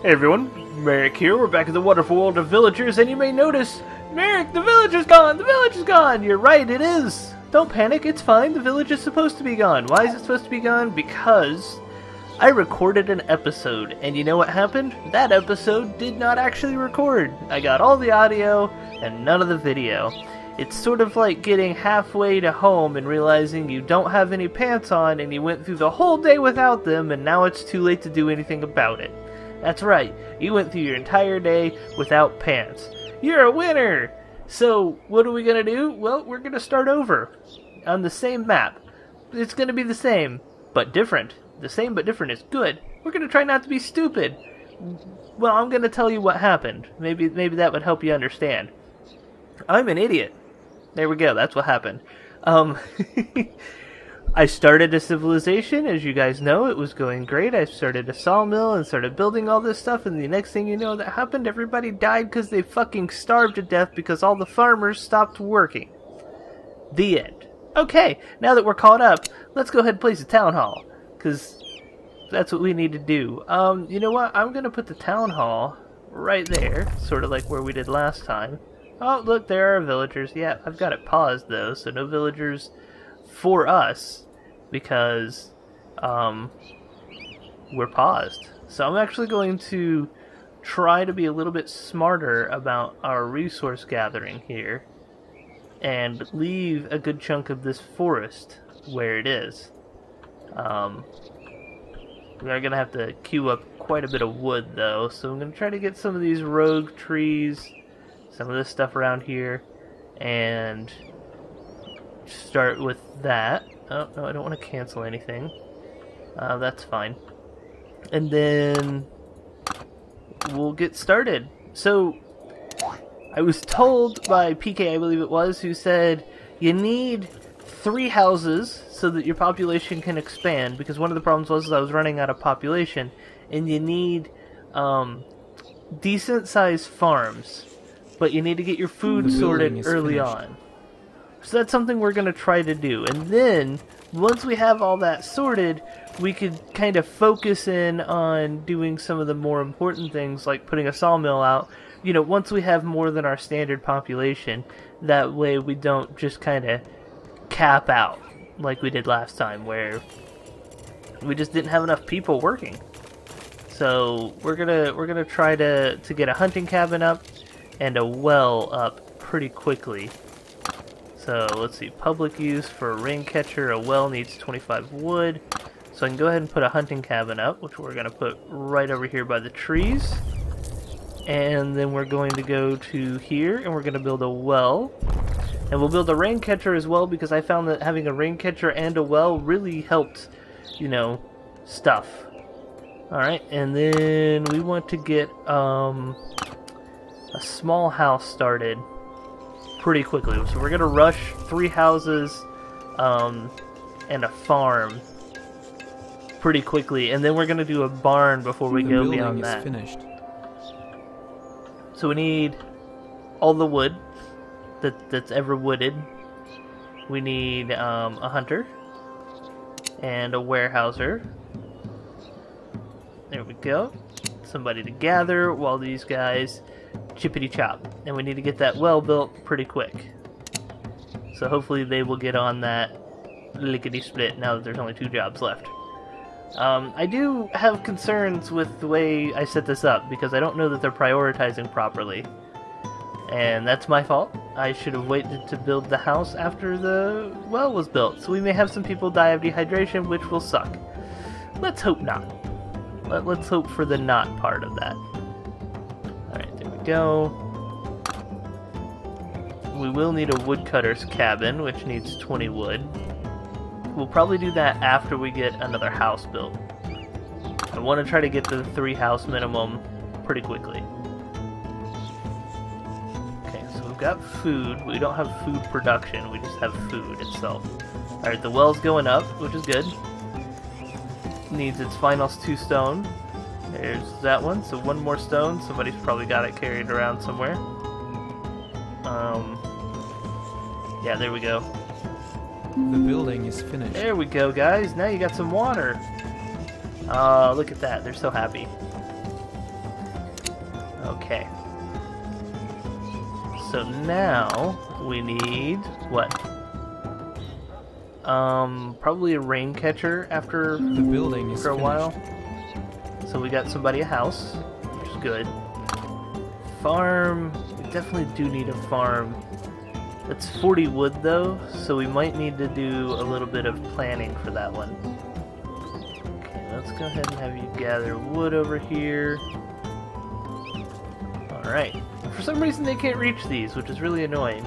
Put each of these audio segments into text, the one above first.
Hey everyone, Merric here. We're back in the wonderful world of villagers, and you may notice, Merric, the village is gone! The village is gone! You're right, it is! Don't panic, it's fine. The village is supposed to be gone. Why is it supposed to be gone? Because I recorded an episode, and you know what happened? That episode did not actually record. I got all the audio and none of the video. It's sort of like getting halfway to home and realizing you don't have any pants on and you went through the whole day without them, and now it's too late to do anything about it. That's right, you went through your entire day without pants. You're a winner! So, what are we gonna do? Well, we're gonna start over on the same map. It's gonna be the same, but different. The same but different is good. We're gonna try not to be stupid. Well, I'm gonna tell you what happened. Maybe that would help you understand. I'm an idiot. There we go, that's what happened. I started a civilization, as you guys know. It was going great. I started a sawmill and started building all this stuff, and the next thing you know that happened, everybody died because they fucking starved to death because all the farmers stopped working. The end. Okay, now that we're caught up, let's go ahead and place a town hall, because that's what we need to do. You know what? I'm going to put the town hall right there, sort of like where we did last time. Oh, look, there are villagers. Yeah, I've got it paused, though, so no villagers for us, because we're paused. So I'm actually going to try to be a little bit smarter about our resource gathering here and leave a good chunk of this forest where it is. We are going to have to queue up quite a bit of wood, though, so I'm going to try to get some of these rogue trees, some of this stuff around here, and start with that. Oh, no, I don't want to cancel anything. That's fine. And then we'll get started. So, I was told by PK, I believe it was, who said you need 3 houses so that your population can expand, because one of the problems was I was running out of population, and you need decent sized farms, but you need to get your food sorted early on. So that's something we're going to try to do. And then, once we have all that sorted, we could kind of focus in on doing some of the more important things, like putting a sawmill out. You know, once we have more than our standard population, that way we don't just kind of cap out like we did last time, where we just didn't have enough people working. So we're gonna try to get a hunting cabin up and a well up pretty quickly. So let's see, public use for a rain catcher. A well needs 25 wood. So I can go ahead and put a hunting cabin up, which we're going to put right over here by the trees. And then we're going to go to here, and we're going to build a well. And we'll build a rain catcher as well, because I found that having a rain catcher and a well really helped, you know, stuff. Alright, and then we want to get a small house started pretty quickly. So we're gonna rush 3 houses and a farm pretty quickly, and then we're gonna do a barn before we go beyond that. Finished. So we need all the wood that's ever wooded. We need a hunter and a warehouser. There we go. Somebody to gather while these guys chippity chop, and we need to get that well built pretty quick. So hopefully they will get on that lickety split now that there's only 2 jobs left. I do have concerns with the way I set this up, because I don't know that they're prioritizing properly, and that's my fault. I should have waited to build the house after the well was built, so we may have some people die of dehydration, which will suck. Let's hope not. Let's hope for the not part of that. Alright, there we go. We will need a woodcutter's cabin, which needs 20 wood. We'll probably do that after we get another house built. I want to try to get to the 3 house minimum pretty quickly. Okay, so we've got food. We don't have food production, we just have food itself. Alright, the well's going up, which is good. Needs its final 2 stone. There's that one, so 1 more stone. Somebody's probably got it carried around somewhere. Yeah, there we go. The building is finished. There we go, guys. Now you got some water. Oh, look at that. They're so happy. Okay. So now we need what? Probably a rain catcher after The building is for a finished. while. So we got somebody a house, which is good. Farm. We definitely do need a farm. That's 40 wood though, so we might need to do a little bit of planning for that one. Okay, let's go ahead and have you gather wood over here. Alright. For some reason they can't reach these, which is really annoying.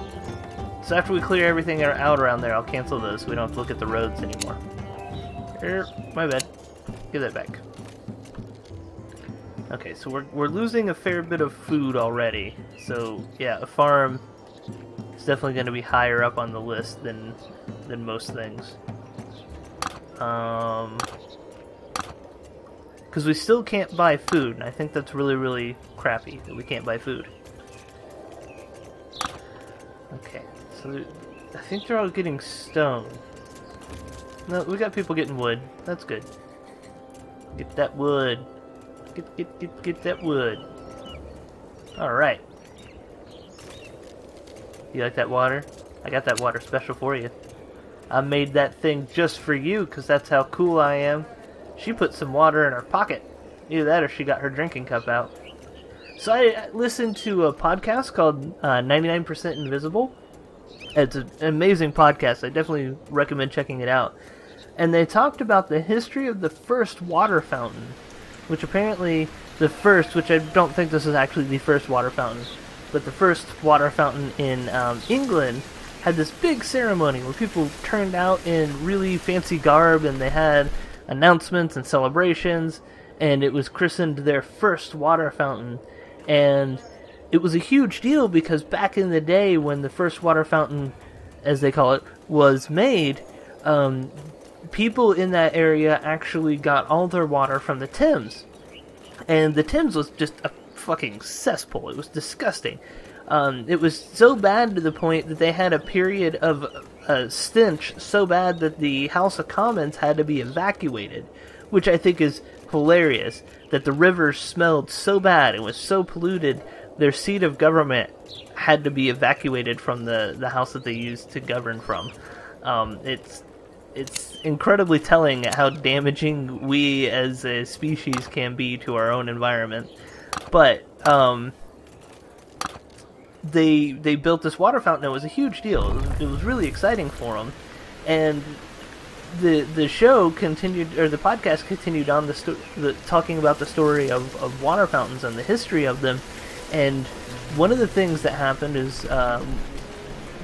So after we clear everything out around there, I'll cancel those so we don't have to look at the roads anymore. My bad. Give that back. Okay, so we're losing a fair bit of food already. So yeah, a farm is definitely going to be higher up on the list than most things. Because we still can't buy food, and I think that's really, really crappy that we can't buy food. Okay, so I think they're all getting stone. No, we got people getting wood. That's good. Get that wood. Get that wood. Alright. You like that water? I got that water special for you. I made that thing just for you, because that's how cool I am. She put some water in her pocket. Either that or she got her drinking cup out. So I listened to a podcast called 99% Invisible. It's an amazing podcast. I definitely recommend checking it out. And they talked about the history of the first water fountain. Which apparently the first, which I don't think this is actually the first water fountain, but the first water fountain in England had this big ceremony where people turned out in really fancy garb and they had announcements and celebrations, and it was christened their first water fountain. And it was a huge deal because back in the day when the first water fountain, as they call it, was made, people in that area actually got all their water from the Thames. And the Thames was just a fucking cesspool. It was disgusting. It was so bad to the point that they had a period of stench so bad that the House of Commons had to be evacuated, which I think is hilarious, that the river smelled so bad, it was so polluted, their seat of government had to be evacuated from the house that they used to govern from. It's incredibly telling at how damaging we as a species can be to our own environment. But they built this water fountain. It was a huge deal. It was really exciting for them. And the show continued, or the podcast continued on talking about the story of water fountains and the history of them. And one of the things that happened is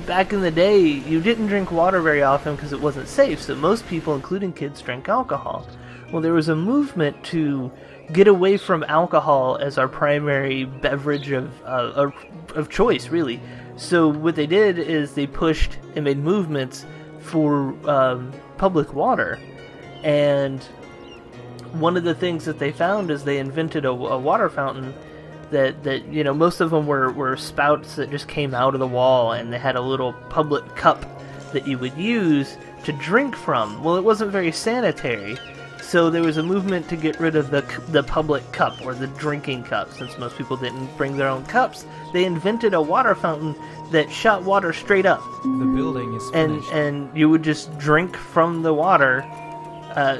back in the day, you didn't drink water very often because it wasn't safe, so most people, including kids, drank alcohol. Well, there was a movement to get away from alcohol as our primary beverage of choice, really. So what they did is they pushed and made movements for public water. And one of the things that they found is they invented a water fountain that you know, most of them were spouts that just came out of the wall, and they had a little public cup that you would use to drink from. Well, it wasn't very sanitary, so there was a movement to get rid of the public cup, or the drinking cup. Since most people didn't bring their own cups, they invented a water fountain that shot water straight up. The building is finished. And you would just drink from the water,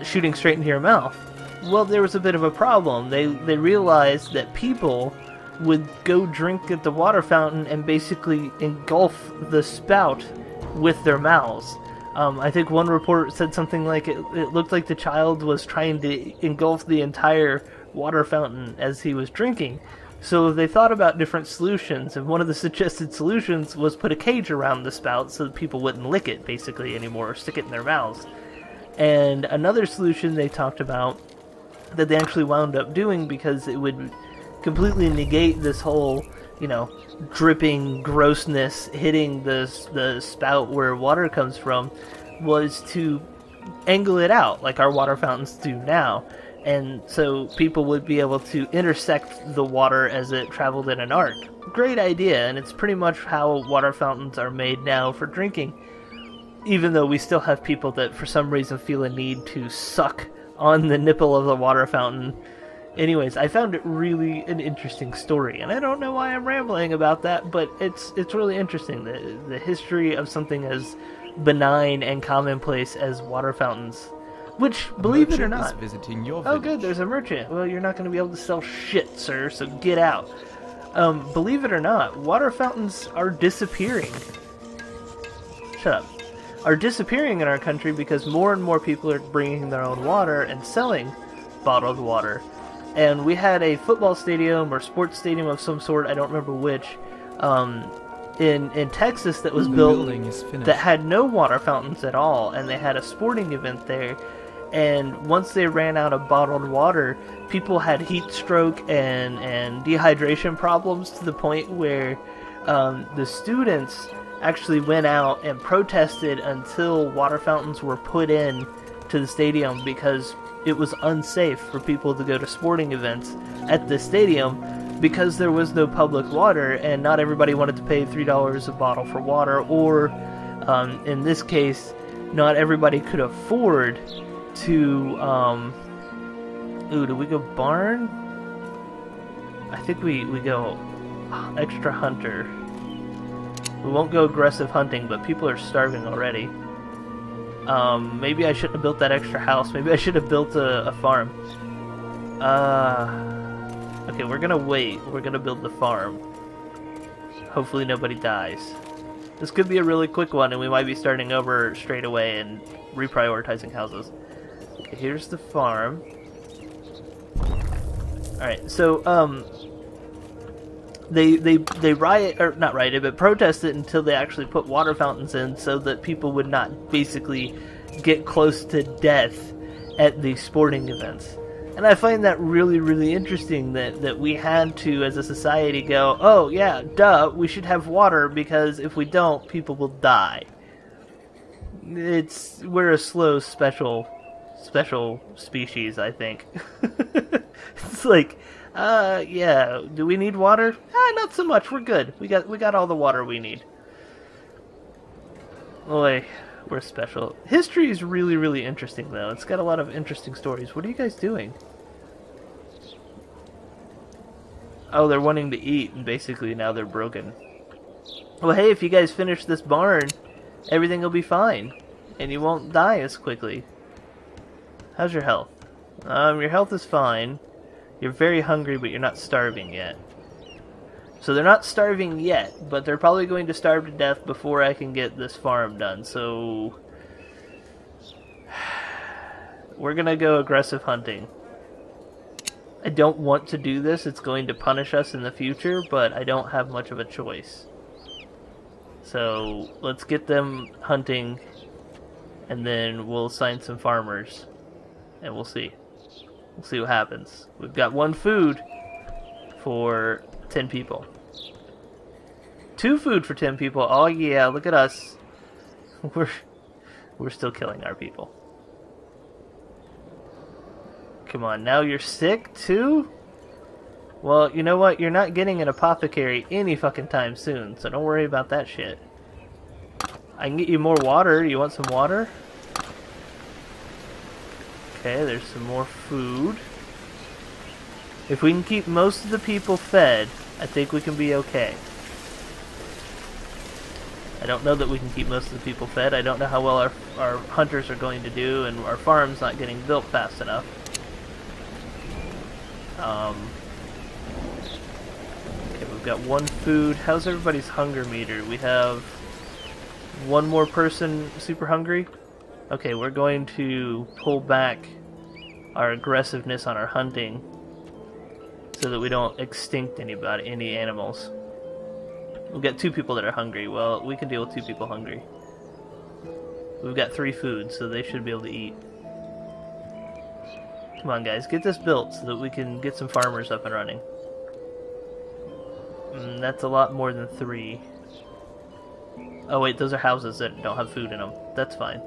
shooting straight into your mouth. Well, there was a bit of a problem. They realized that people would go drink at the water fountain and basically engulf the spout with their mouths. I think one report said something like it looked like the child was trying to engulf the entire water fountain as he was drinking. So they thought about different solutions, and one of the suggested solutions was put a cage around the spout so that people wouldn't lick it basically anymore, or stick it in their mouths. And another solution they talked about that they actually wound up doing, because it would completely negate this whole, you know, dripping grossness hitting the spout where water comes from, was to angle it out like our water fountains do now. And so people would be able to intersect the water as it traveled in an arc. Great idea, and it's pretty much how water fountains are made now for drinking. Even though we still have people that for some reason feel a need to suck on the nipple of the water fountain, Anyways, I found it really an interesting story, and I don't know why I'm rambling about that, but it's really interesting, the history of something as benign and commonplace as water fountains. Which, believe it or not... visiting your oh good, there's a merchant. Well, you're not going to be able to sell shit, sir, so get out. Believe it or not, water fountains are disappearing. Shut up. Are disappearing in our country because more and more people are bringing their own water and selling bottled water. And we had a football stadium or sports stadium of some sort, I don't remember which, in Texas that was built that had no water fountains at all, and they had a sporting event there. And once they ran out of bottled water, people had heat stroke and dehydration problems to the point where the students actually went out and protested until water fountains were put in to the stadium because it was unsafe for people to go to sporting events at the stadium because there was no public water and not everybody wanted to pay $3 a bottle for water, or in this case, not everybody could afford to, ooh, do we go barn? I think we go extra hunter. We won't go aggressive hunting, but people are starving already. Maybe I shouldn't have built that extra house. Maybe I should have built a farm. Okay, we're gonna wait. We're gonna build the farm. Hopefully nobody dies. This could be a really quick one, and we might be starting over straight away and reprioritizing houses. Okay, here's the farm. Alright, so, they riot, or not rioted, but protested until they actually put water fountains in so that people would not basically get close to death at the sporting events. And I find that really, really interesting that we had to, as a society, go, oh yeah, duh, we should have water because if we don't, people will die. We're a slow, special species, I think. It's like, yeah, do we need water? Not so much, we're good. We got all the water we need. Boy, we're special. History is really, really interesting, though. It's got a lot of interesting stories. What are you guys doing? Oh, they're wanting to eat, and basically now they're broken. Well, hey, if you guys finish this barn, everything will be fine, and you won't die as quickly. How's your health? Your health is fine. You're very hungry, but you're not starving yet. So they're not starving yet, but they're probably going to starve to death before I can get this farm done, so... we're gonna go aggressive hunting. I don't want to do this, it's going to punish us in the future, but I don't have much of a choice. So, let's get them hunting, and then we'll assign some farmers, and we'll see. We'll see what happens. We've got 1 food for 10 people. 2 food for 10 people. Oh yeah, look at us. We're still killing our people. Come on, now you're sick too? Well, you know what? You're not getting an apothecary any fucking time soon, so don't worry about that shit. I can get you more water. You want some water? Okay, there's some more food. If we can keep most of the people fed, I think we can be okay. I don't know that we can keep most of the people fed. I don't know how well our hunters are going to do, and our farm's not getting built fast enough. Okay, we've got 1 food. How's everybody's hunger meter? We have 1 more person super hungry. Okay, we're going to pull back our aggressiveness on our hunting so that we don't extinct any animals. We've got 2 people that are hungry. Well, we can deal with 2 people hungry. We've got 3 foods, so they should be able to eat. Come on, guys, get this built so that we can get some farmers up and running. That's a lot more than 3. Oh wait, those are houses that don't have food in them. That's fine.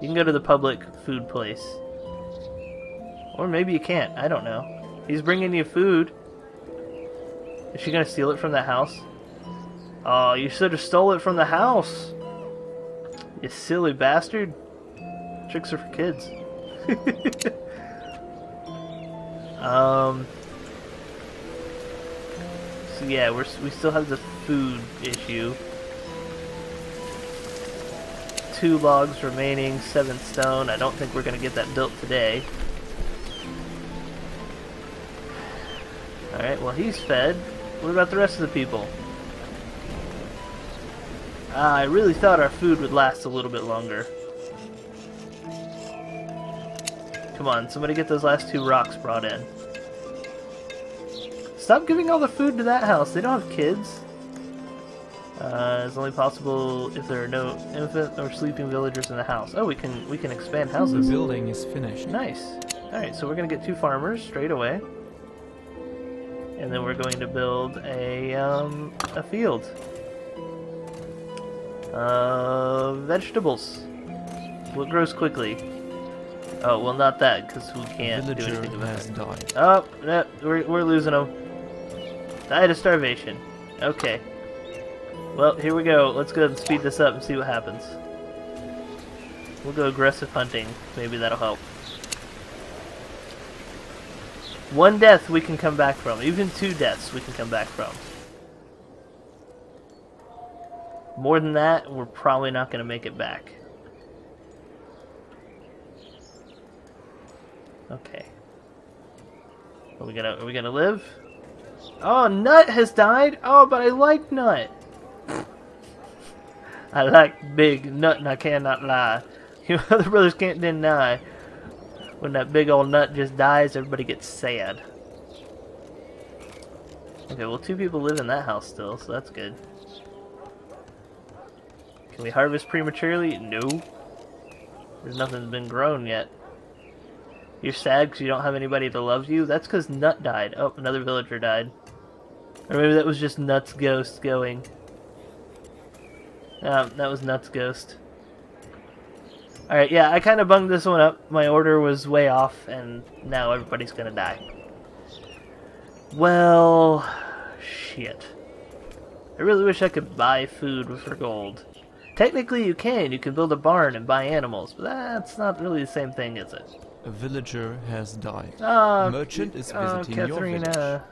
You can go to the public food place. Or maybe you can't, I don't know. He's bringing you food. Is she gonna steal it from the house? Oh, you should have stole it from the house! You silly bastard. Tricks are for kids. So yeah, we still have the food issue. 2 logs remaining, 7 stone. I don't think we're gonna get that built today. Alright, well he's fed. What about the rest of the people? I really thought our food would last a little bit longer. Come on, somebody get those last 2 rocks brought in. Stop giving all the food to that house. They don't have kids. It's only possible if there are no infant or sleeping villagers in the house. Oh, we can expand houses. The building is finished. Nice. Alright, so we're gonna get 2 farmers straight away. And then we're going to build a field. Vegetables. What grows quickly? Oh, well, not that, because we can't do anything about it. Died. Oh, no, we're losing them. Died of starvation. Okay. Well, here we go. Let's go ahead and speed this up and see what happens. We'll go aggressive hunting. Maybe that'll help. 1 death we can come back from. Even 2 deaths we can come back from. More than that, we're probably not going to make it back. Okay. Are we gonna live? Oh, Nut has died? Oh, but I like Nut. I like big Nut and I cannot lie. You other brothers can't deny. When that big old Nut just dies, everybody gets sad. Okay, well 2 people live in that house still, so that's good. Can we harvest prematurely? No. There's nothing been grown yet. You're sad because you don't have anybody that loves you? That's because Nut died. Oh, another villager died. Or maybe that was just Nut's ghost going. That was Nut's ghost. Alright, yeah, I kind of bunged this one up. My order was way off, and now everybody's gonna die. Well, shit. I really wish I could buy food for gold. Technically you can build a barn and buy animals, but that's not really the same thing, is it? A villager has died. Oh, a merchant is visiting your village. Katharina.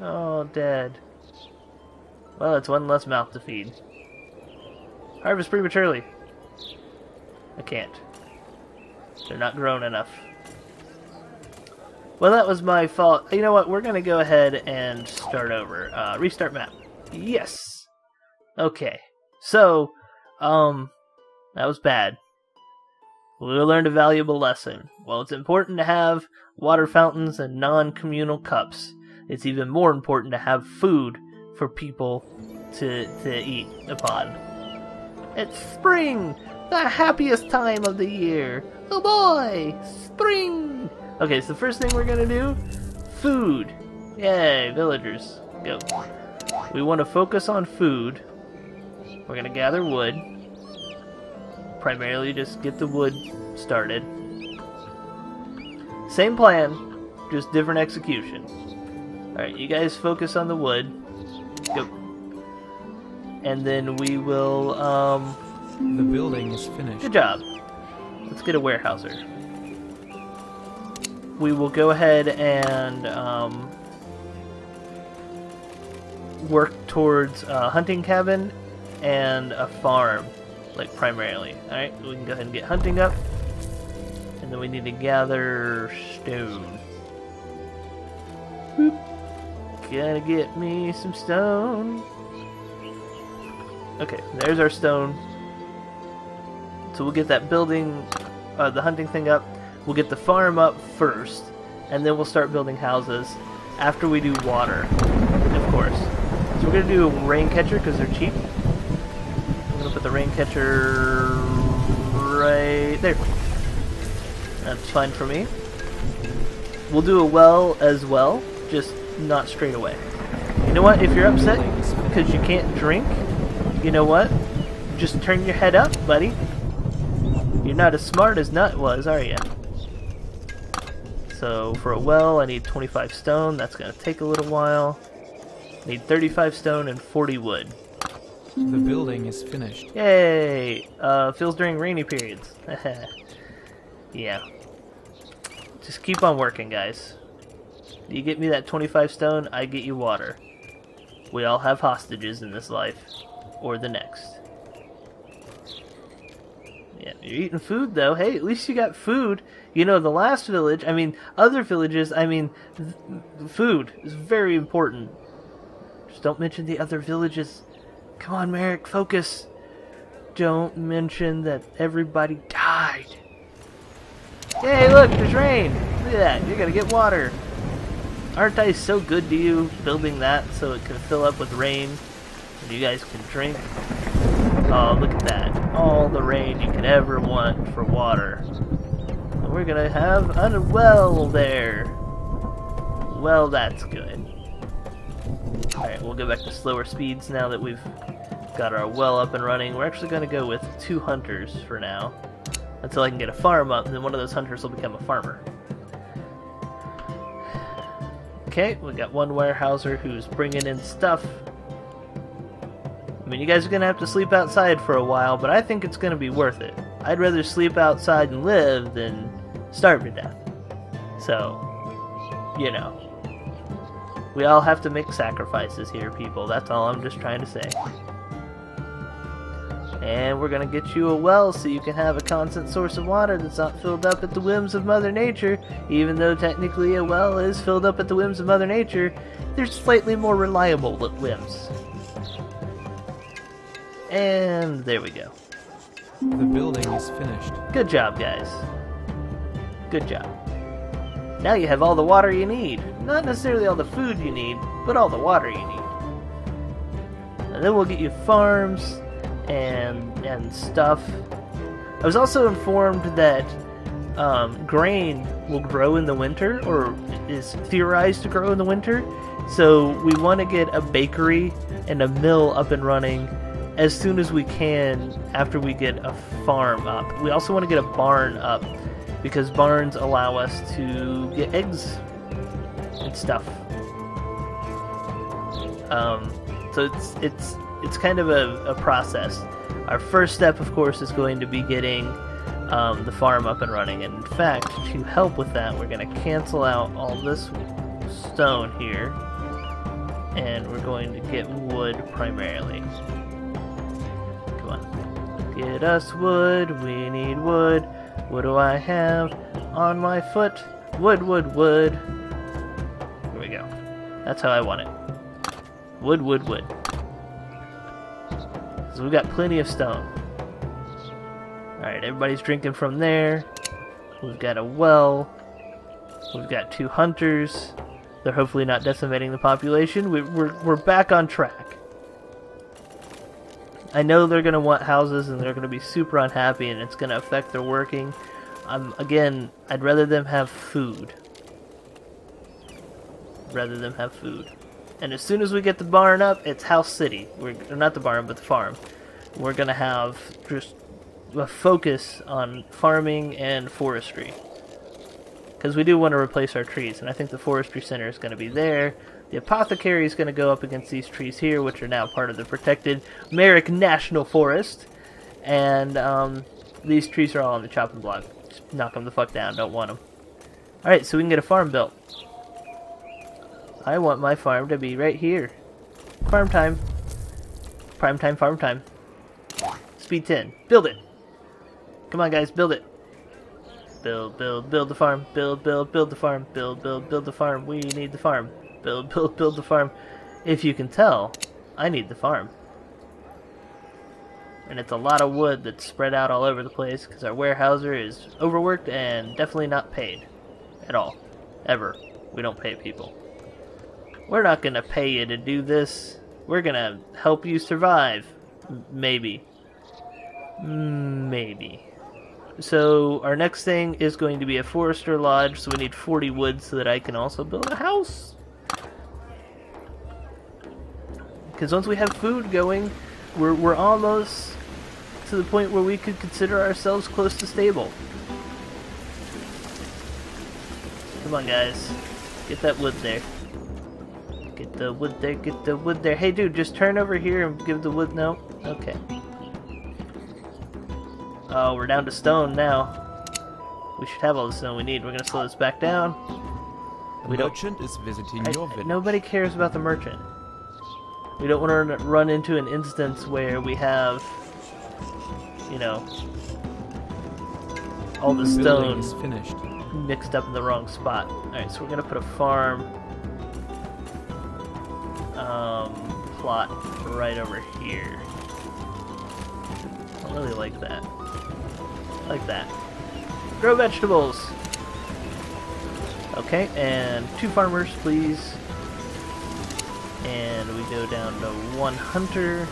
Oh, dead. Well, it's 1 less mouth to feed. Harvest prematurely. I can't. They're not grown enough. Well, that was my fault. You know what? We're gonna go ahead and start over. Restart map. Yes! Okay. So, that was bad. We learned a valuable lesson. While it's important to have water fountains and non-communal cups, it's even more important to have food for people to eat upon. It's spring! The happiest time of the year! Oh boy! Spring! Okay, so the first thing we're gonna do, food. Yay, villagers. Go. We want to focus on food. We're gonna gather wood. Primarily just get the wood started. Same plan, just different execution. Alright, you guys focus on the wood. Go. And then we will, The building is finished. Good job. Let's get a warehouser. We will go ahead and, work towards a hunting cabin and a farm. Like, primarily. Alright, we can go ahead and get hunting up. And then we need to gather stone. Boop. Gotta get me some stone. Okay, there's our stone. So we'll get that building, the hunting thing up. We'll get the farm up first. And then we'll start building houses after we do water, of course. So we're gonna do a rain catcher because they're cheap. I'm gonna put the rain catcher right there. That's fine for me. We'll do a well as well, just not straight away. You know what? If you're upset because you can't drink, you know what? Just turn your head up, buddy. You're not as smart as Nut was, are you? So for a well, I need 25 stone. That's gonna take a little while. I need 35 stone and 40 wood. The building is finished. Yay! Fills during rainy periods. Yeah. Just keep on working, guys. You get me that 25 stone, I get you water. We all have hostages in this life. Or the next. Yeah, you're eating food though. Hey, at least you got food. You know, the last village, I mean, other villages, I mean, food is very important. Just don't mention the other villages. Come on, Merric, focus. Don't mention that everybody died. Hey, look, there's rain. Look at that. You're gonna get water. Aren't I so good to you, building that so it can fill up with rain and you guys can drink? Oh, look at that. All the rain you could ever want for water. And we're gonna have a well there. Well, that's good. Alright, we'll go back to slower speeds now that we've got our well up and running. We're actually gonna go with 2 hunters for now. Until I can get a farm up, and then one of those hunters will become a farmer. Okay, we got one warehouser who's bringing in stuff. I mean, you guys are going to have to sleep outside for a while, but I think it's going to be worth it. I'd rather sleep outside and live than starve to death. So, you know. We all have to make sacrifices here, people. That's all I'm just trying to say. And we're going to get you a well so you can have a constant source of water that's not filled up at the whims of Mother Nature. Even though technically a well is filled up at the whims of Mother Nature, they're slightly more reliable whims. And there we go. The building is finished. Good job, guys. Good job. Now you have all the water you need. Not necessarily all the food you need, but all the water you need. And then we'll get you farms and stuff. I was also informed that grain will grow in the winter, or is theorized to grow in the winter. So we want to get a bakery and a mill up and running as soon as we can after we get a farm up. We also want to get a barn up because barns allow us to get eggs and stuff. So it's kind of a process. Our first step, of course, is going to be getting the farm up and running. And in fact, to help with that, we're going to cancel out all this stone here, and we're going to get wood primarily. Come on. Get us wood. We need wood. What do I have on my foot? Wood, wood, wood. Here we go. That's how I want it. Wood, wood, wood. So we've got plenty of stone. Alright, everybody's drinking from there. We've got a well. We've got 2 hunters. They're hopefully not decimating the population. We're back on track. I know they're going to want houses and they're going to be super unhappy and it's going to affect their working. Again, I'd rather them have food. Rather than have food. And as soon as we get the barn up, it's House City. Not the barn, but the farm. We're going to have just a focus on farming and forestry. Because we do want to replace our trees, and I think the forestry center is going to be there. The apothecary is going to go up against these trees here, which are now part of the protected Merric National Forest. And these trees are all on the chopping block. Just knock them the fuck down. Don't want them. Alright, so we can get a farm built. I want my farm to be right here. Farm time. Prime time, farm time. Speed 10. Build it. Come on, guys, build it. Build the farm. Build the farm. Build the farm. We need the farm. Build the farm. If you can tell, I need the farm. And it's a lot of wood that's spread out all over the place because our warehouser is overworked and definitely not paid. At all. Ever. We don't pay people. We're not going to pay you to do this. We're going to help you survive. Maybe. Maybe. So our next thing is going to be a forester lodge, so we need 40 wood so that I can also build a house. Because once we have food going, we're almost to the point where we could consider ourselves close to stable. Come on, guys. Get that wood there. Get the wood there, get the wood there. Hey, dude, just turn over here and give the wood. No? Okay. Oh, we're down to stone now. We should have all the stone we need. We're going to slow this back down. We don't. Merchant is visiting your village. Nobody cares about the merchant. We don't want to run into an instance where we have, you know, all the stone is finished. mixed up in the wrong spot. Alright, so we're gonna put a farm plot right over here. I don't really like that. Like that. Grow vegetables! Okay, and 2 farmers, please. And we go down to 1 hunter.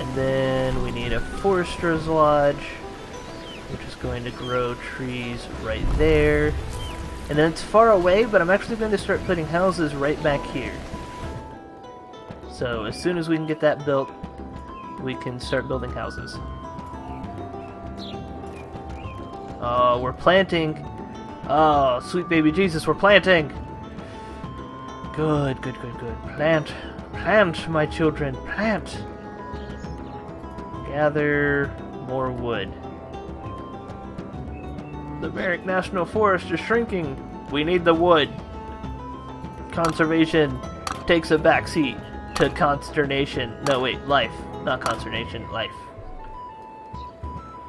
And then we need a forester's lodge, which is going to grow trees right there. And then it's far away, but I'm actually going to start putting houses right back here. So as soon as we can get that built, we can start building houses. Oh, we're planting. Oh, sweet baby Jesus, we're planting. Good, good, good, good. Plant, plant, my children, plant. Gather more wood. The Merric National Forest is shrinking. We need the wood. Conservation takes a backseat to consternation. No, wait, life. Not consternation, life.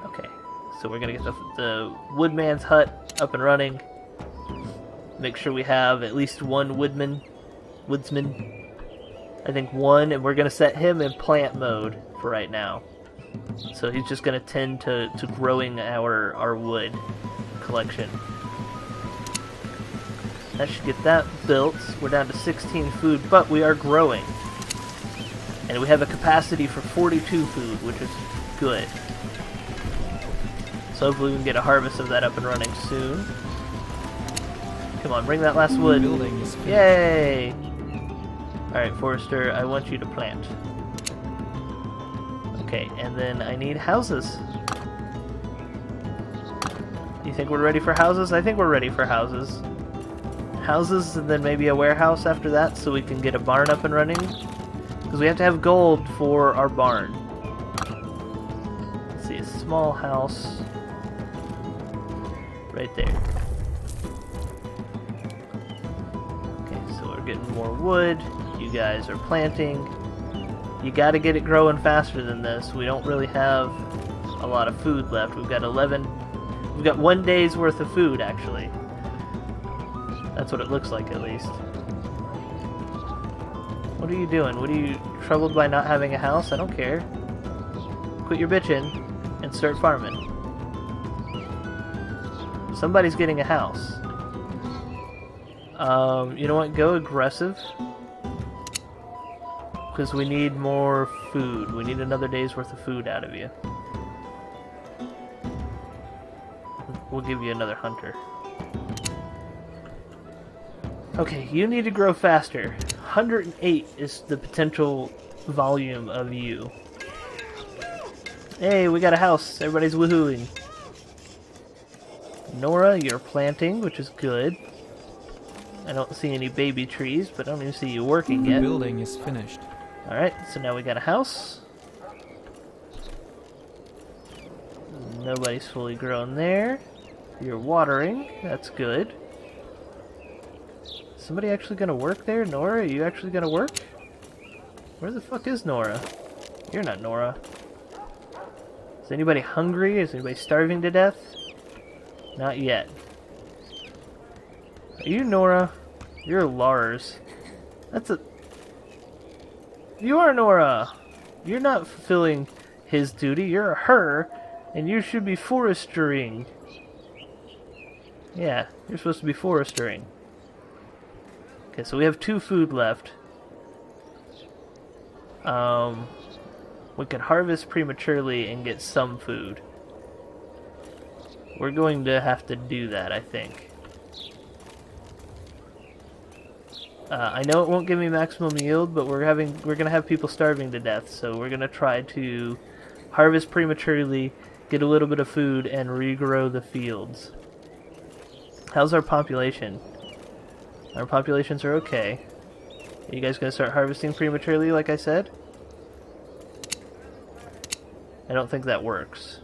Okay, so we're gonna get the woodman's hut up and running. Make sure we have at least 1 woodsman. I think 1, and we're gonna set him in plant mode for right now. So he's just gonna tend to growing our wood collection. That should get that built. We're down to 16 food, but we are growing. And we have a capacity for 42 food, which is good. So hopefully we can get a harvest of that up and running soon. Come on, bring that last wood. Yay! Alright, Forester, I want you to plant. Okay, and then I need houses. You think we're ready for houses? I think we're ready for houses. Houses, and then maybe a warehouse after that, so we can get a barn up and running. Because we have to have gold for our barn. Let's see, a small house right there. Okay, so we're getting more wood. You guys are planting. You gotta get it growing faster than this. We don't really have a lot of food left. We've got 1 day's worth of food, actually. That's what it looks like, at least. What are you doing? What are you troubled by not having a house? I don't care. Quit your bitching and start farming. Somebody's getting a house. You know what? Go aggressive. Because we need more food. We need another day's worth of food out of you. We'll give you another hunter. Okay, you need to grow faster. 108 is the potential volume of you. Hey, we got a house. Everybody's woohooing. Nora, you're planting, which is good. I don't see any baby trees, but I don't even see you working yet. The building is finished. Alright, so now we got a house. Nobody's fully grown there. You're watering. That's good. Somebody actually gonna work there? Nora, are you actually gonna work? Where the fuck is Nora? You're not Nora. Is anybody hungry? Is anybody starving to death? Not yet. Are you Nora? You're Lars. That's a... You are Nora! You're not fulfilling his duty, you're a her, and you should be forestering. Yeah, you're supposed to be forestering. Okay, so we have 2 food left. We can harvest prematurely and get some food. We're going to have to do that, I think. I know it won't give me maximum yield, but we're gonna have people starving to death, so we're gonna try to harvest prematurely, get a little bit of food, and regrow the fields. How's our population? Our populations are okay. Are you guys gonna start harvesting prematurely, like I said? I don't think that works.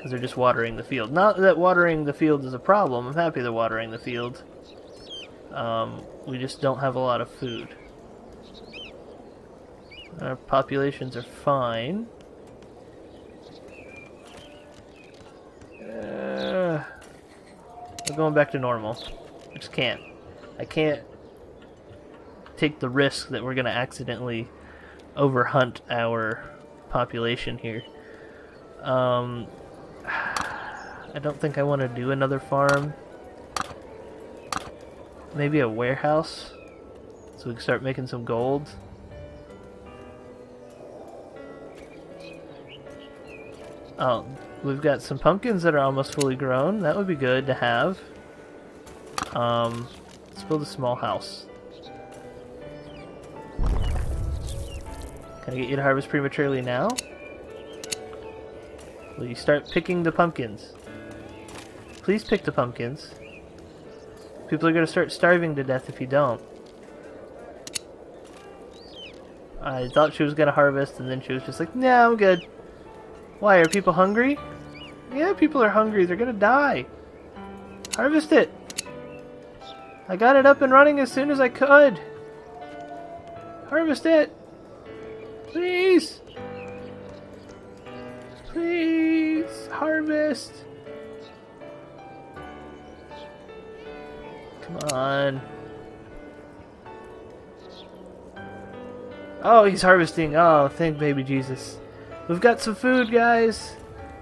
because they're just watering the field. Not that watering the field is a problem. I'm happy they're watering the field. We just don't have a lot of food. Our populations are fine. We're going back to normal. I just can't. I can't take the risk that we're going to accidentally overhunt our population here. I don't think I want to do another farm. Maybe a warehouse, so we can start making some gold. Oh, we've got some pumpkins that are almost fully grown. That would be good to have. Let's build a small house. Can I get you to harvest prematurely now? Will you start picking the pumpkins? Please pick the pumpkins. People are going to start starving to death if you don't. I thought she was going to harvest, and then she was just like, nah, I'm good. Why, are people hungry? Yeah, people are hungry. They're going to die. Harvest it. I got it up and running as soon as I could. Harvest it. Please. Please. Harvest. Come on. Oh, he's harvesting. Oh, thank baby Jesus. We've got some food, guys.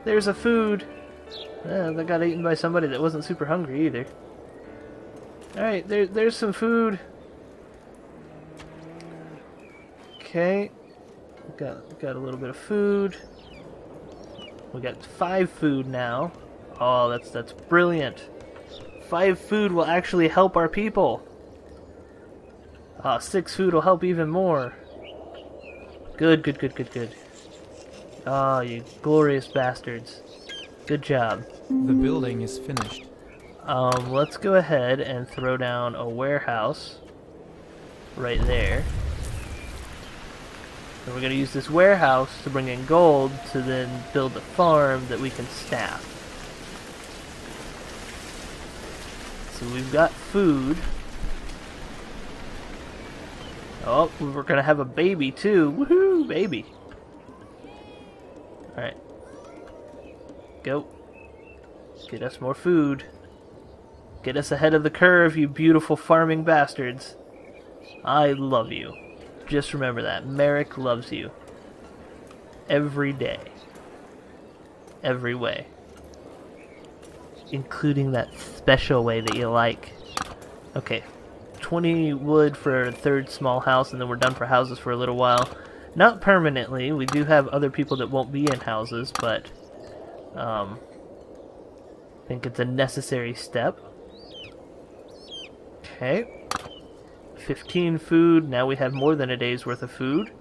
There's a food. That got eaten by somebody that wasn't super hungry either. Alright, there's some food. Okay. We've got a little bit of food. We got 5 food now. Oh, that's brilliant. 5 food will actually help our people. 6 food will help even more. Good, good, good, good, good. Oh, you glorious bastards. Good job. The building is finished. Let's go ahead and throw down a warehouse right there. And we're going to use this warehouse to bring in gold to then build a farm that we can staff. So we've got food. Oh, we're going to have a baby too. Woohoo, baby. Alright. Go. Get us more food. Get us ahead of the curve, you beautiful farming bastards. I love you. Just remember that. Merric loves you. Every day. Every way. Including that special way that you like. Okay. 20 wood for a 3rd small house, and then we're done for houses for a little while. Not permanently. We do have other people that won't be in houses, but I think it's a necessary step. Okay. 15 food. Now we have more than a day's worth of food.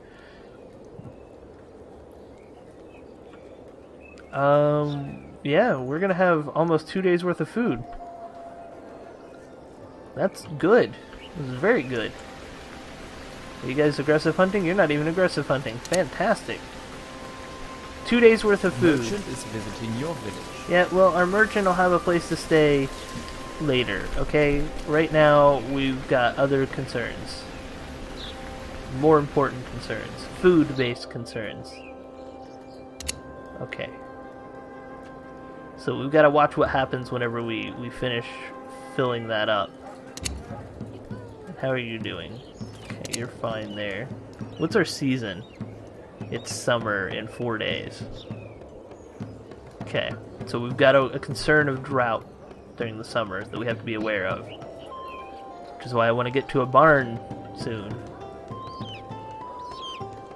Yeah, we're gonna have almost 2 days worth of food. That's good. This is very good. Are you guys aggressive hunting? You're not even aggressive hunting. Fantastic. 2 days worth of food. Merchant is visiting your village. Yeah, well, our merchant will have a place to stay later, okay? Right now, we've got other concerns. More important concerns. Food-based concerns. Okay. So we've got to watch what happens whenever we finish filling that up. How are you doing? Okay, you're fine there. What's our season? It's summer in 4 days. Okay, so we've got a concern of drought during the summer that we have to be aware of. Which is why I want to get to a barn soon.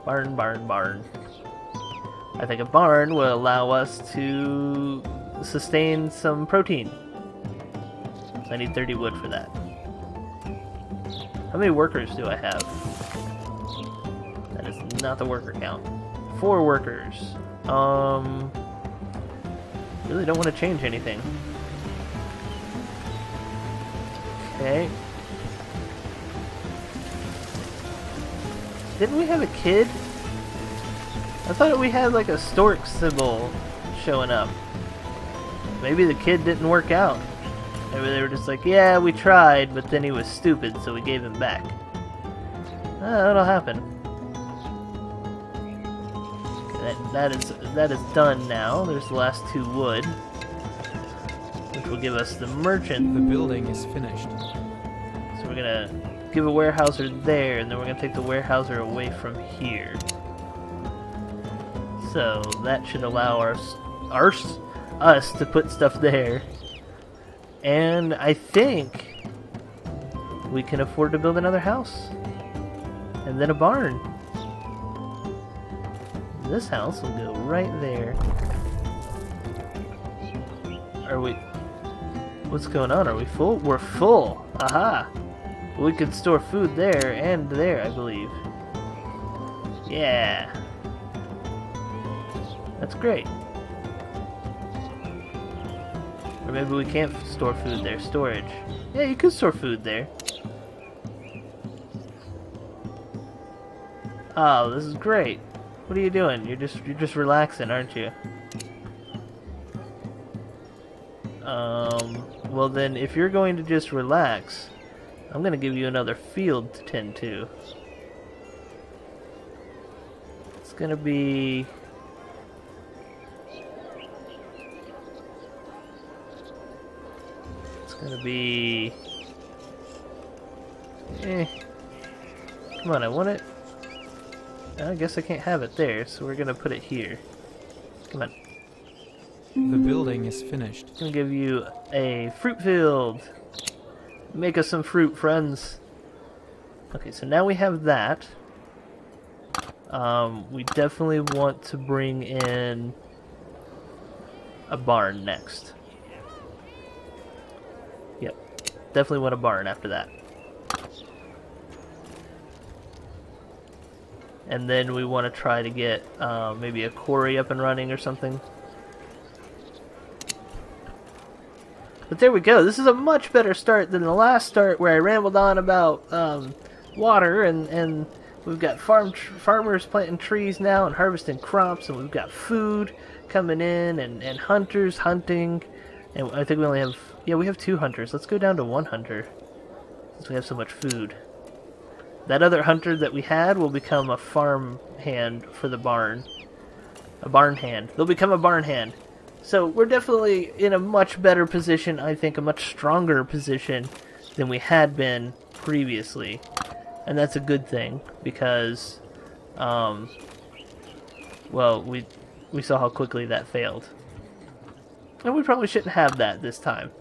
Barn, barn, barn. I think a barn will allow us to sustain some protein. So I need 30 wood for that. How many workers do I have? That is not the worker count. 4 workers. Really don't want to change anything. Okay. Didn't we have a kid? I thought we had like a stork symbol showing up. Maybe the kid didn't work out. Maybe they were just like, yeah, we tried, but then he was stupid, so we gave him back. That'll happen. That is done now. There's the last 2 wood, which will give us the merchant. The building is finished. So we're gonna give a warehouser there, and then we're gonna take the warehouser away from here. So that should allow us to put stuff there. And I think we can afford to build another house. And then a barn. This house will go right there. Are we... What's going on? Are we full? We're full! Aha! We could store food there and there, I believe. Yeah! That's great. Or maybe we can't store food there. Storage. Yeah, you could store food there. Oh, this is great. What are you doing? You're just relaxing, aren't you? Well then, if you're going to just relax, I'm gonna give you another field to tend to. It's gonna be... Gonna be... Come on, I want it. I guess I can't have it there, so we're gonna put it here. Come on. The building is finished. I'm gonna give you a fruit field. Make us some fruit, friends. Okay, so now we have that. We definitely want to bring in a barn next. Yep, definitely want a barn after that. And then we want to try to get maybe a quarry up and running or something. But there we go. This is a much better start than the last start where I rambled on about water and we've got farmers planting trees now and harvesting crops, and we've got food coming in and hunters hunting. And I think we only have... Yeah, we have 2 hunters. Let's go down to 1 hunter since we have so much food. That other hunter that we had will become a farm hand for the barn. A barn hand. They'll become a barn hand. So we're definitely in a much better position, I think a much stronger position than we had been previously. And that's a good thing because, well, we saw how quickly that failed. And we probably shouldn't have that this time.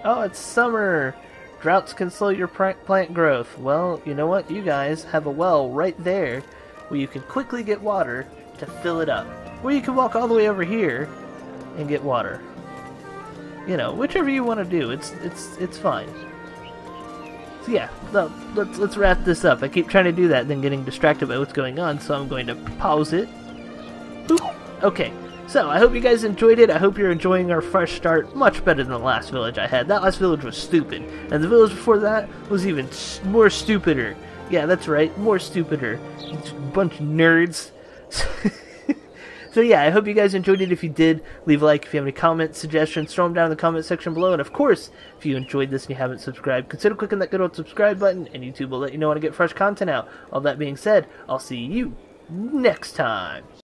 Oh, it's summer! Droughts can slow your plant growth. Well, you know what? You guys have a well right there where you can quickly get water to fill it up. Or you can walk all the way over here and get water. You know, whichever you want to do, it's fine. So yeah, let's wrap this up. I keep trying to do that, then getting distracted by what's going on, so I'm going to pause it. Boop. Okay. So, I hope you guys enjoyed it. I hope you're enjoying our fresh start. Much better than the last village I had. That last village was stupid. And the village before that was even more stupider. Yeah, that's right. More stupider. Bunch of nerds. So yeah, I hope you guys enjoyed it. If you did, leave a like. If you have any comments, suggestions, throw them down in the comment section below. And of course, if you enjoyed this and you haven't subscribed, consider clicking that good old subscribe button, and YouTube will let you know when I get fresh content out. All that being said, I'll see you next time.